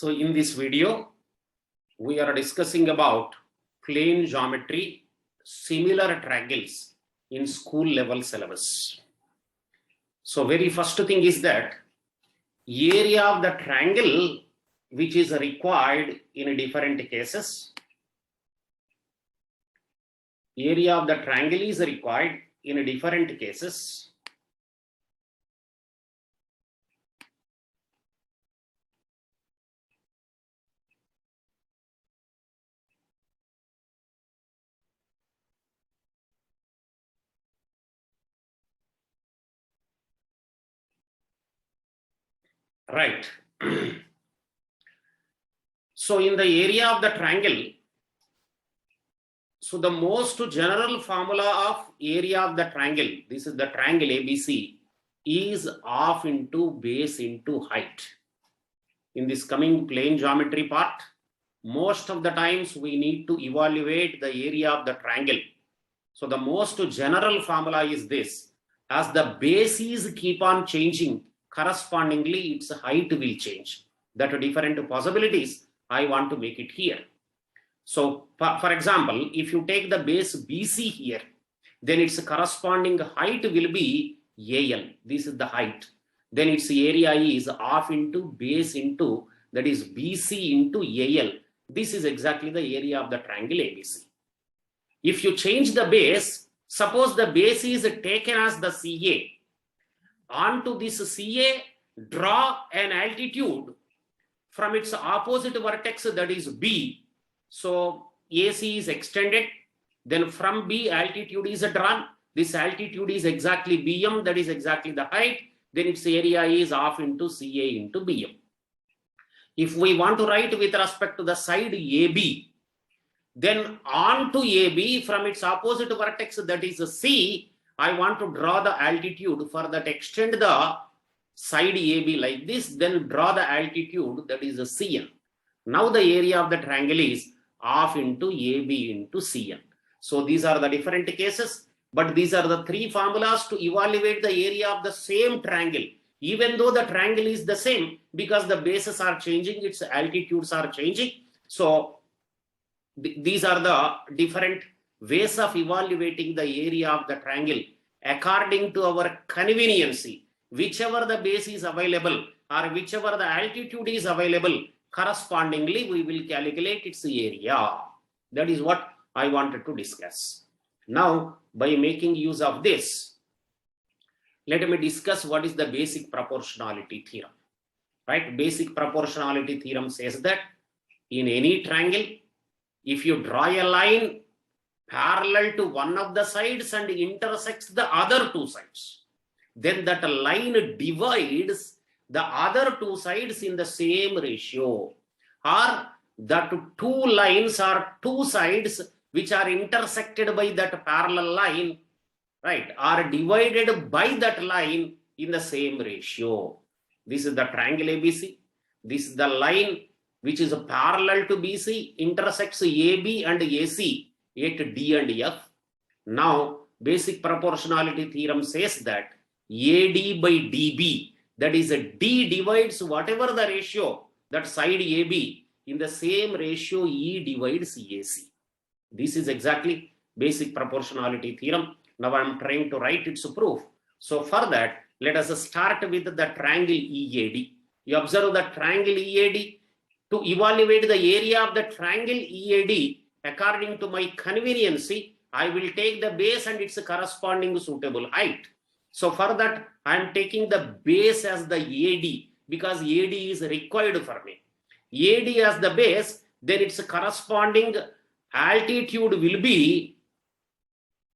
So in this video, we are discussing about plane geometry, similar triangles in school level syllabus. So very first thing is that area of the triangle which is required in different cases. Area of the triangle is required in different cases. Right. So in the area of the triangle, so the most general formula of area of the triangle, this is the triangle ABC, is half into base into height. In this coming plane geometry part, most of the times we need to evaluate the area of the triangle. So the most general formula is this: as the bases keep on changing, correspondingly its height will change. That are different possibilities. I want to make it here. So for example, if you take the base BC here, then its corresponding height will be AL. This is the height. Then its area is half into base into, that is BC into AL. This is exactly the area of the triangle ABC. If you change the base, suppose the base is taken as the CA. Onto this CA, draw an altitude from its opposite vertex, that is B. So AC is extended. Then from B, altitude is drawn. This altitude is exactly BM, that is exactly the height. Then its area is half into CA into BM. If we want to write with respect to the side AB, then on to AB from its opposite vertex, that is C, I want to draw the altitude. For that, extend the side AB like this, then draw the altitude, that is CN. Now the area of the triangle is half into AB into CN. So these are the different cases, but these are the three formulas to evaluate the area of the same triangle, even though the triangle is the same, because the bases are changing, its altitudes are changing. So these are the different ways of evaluating the area of the triangle according to our convenience. Whichever the base is available or whichever the altitude is available, correspondingly we will calculate its area. That is what I wanted to discuss. Now, by making use of this, let me discuss what is the basic proportionality theorem. Right? Basic proportionality theorem says that in any triangle, if you draw a line parallel to one of the sides and intersects the other two sides, then that line divides the other two sides in the same ratio, or that two lines or two sides which are intersected by that parallel line, right, are divided by that line in the same ratio. This is the triangle ABC. This is the line which is parallel to BC, intersects AB and AC at D and F. Now, basic proportionality theorem says that AD by DB, that is D divides whatever the ratio, that side AB, in the same ratio E divides AC. This is exactly basic proportionality theorem. Now I am trying to write its proof. So for that, let us start with the triangle EAD. You observe the triangle EAD. To evaluate the area of the triangle EAD, according to my convenience, I will take the base and its corresponding suitable height. So for that, I am taking the base as the AD, because AD is required for me. AD as the base, then its corresponding altitude will be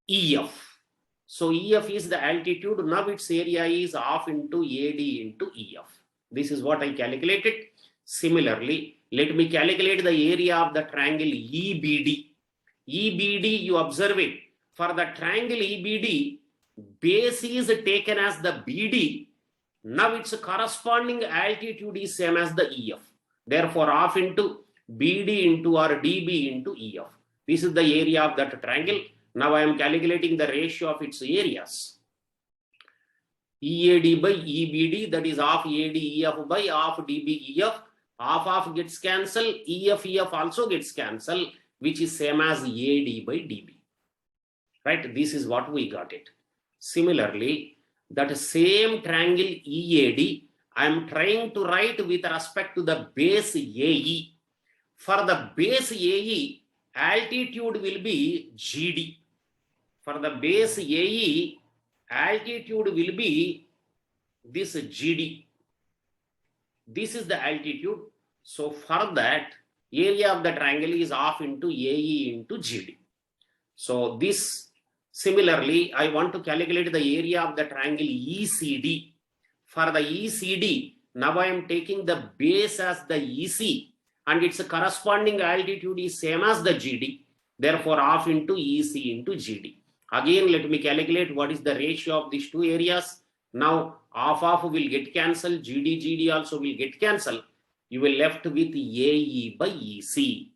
EF. So EF is the altitude. Now its area is half into AD into EF. This is what I calculated. Similarly, let me calculate the area of the triangle EBD. EBD, you observe it. For the triangle EBD, base is taken as the BD. Now its corresponding altitude is same as the EF. Therefore, half into BD into or DB into EF. This is the area of that triangle. Now I am calculating the ratio of its areas. EAD by EBD, that is half AD EF by half DB EF. half gets cancelled, EF also gets cancelled, which is same as AD by DB. Right? This is what we got it. Similarly, that same triangle EAD, I am trying to write with respect to the base AE. For the base AE, altitude will be GD. For the base AE, altitude will be this GD. This is the altitude. So for that, area of the triangle is half into AE into GD. So this, similarly, I want to calculate the area of the triangle ECD. For the ECD, now I am taking the base as the EC and its corresponding altitude is same as the GD. Therefore, half into EC into GD. Again, let me calculate what is the ratio of these two areas. Now, half will get cancelled, GD also will get cancelled. You will left with AE by EC.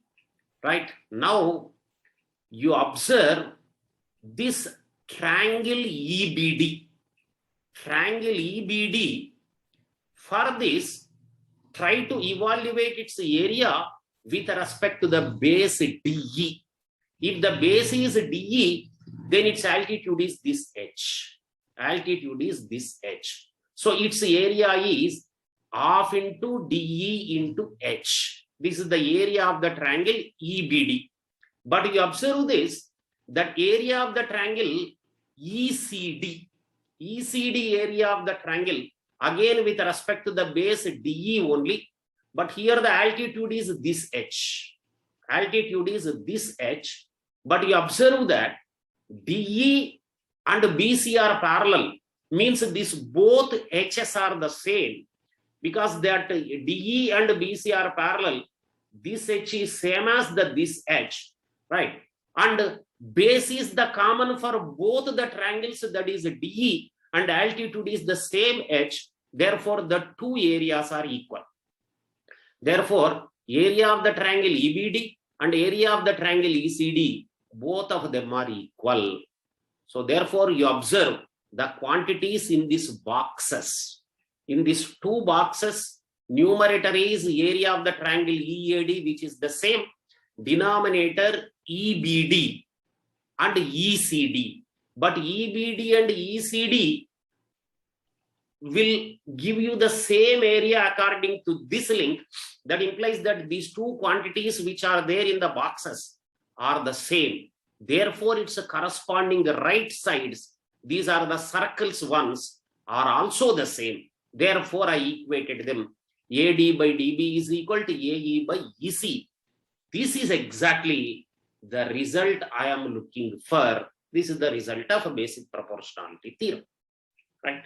Right? Now, you observe this triangle EBD. Triangle EBD, for this, try to evaluate its area with respect to the base DE. If the base is DE, then its altitude is this H. Altitude is this H. So its area is half into DE into H. This is the area of the triangle EBD. But you observe this, that area of the triangle ECD. ECD area of the triangle, again with respect to the base DE only, but here the altitude is this H. Altitude is this H, but you observe that DE and BC are parallel, means this both H's are the same, because that DE and BC are parallel, this H is same as this H, right? And base is the common for both the triangles, that is DE, and altitude is the same H. Therefore, the two areas are equal. Therefore, area of the triangle EBD and area of the triangle ECD, both of them are equal. So, therefore, you observe the quantities in these boxes. In these two boxes, numerator is area of the triangle EAD, which is the same. Denominator EBD and ECD. But EBD and ECD will give you the same area according to this link. That implies that these two quantities which are there in the boxes are the same. Therefore, its corresponding right sides, these are the circles ones, are also the same. Therefore, I equated them. AD by DB is equal to AE by EC. This is exactly the result I am looking for. This is the result of a basic proportionality theorem, right?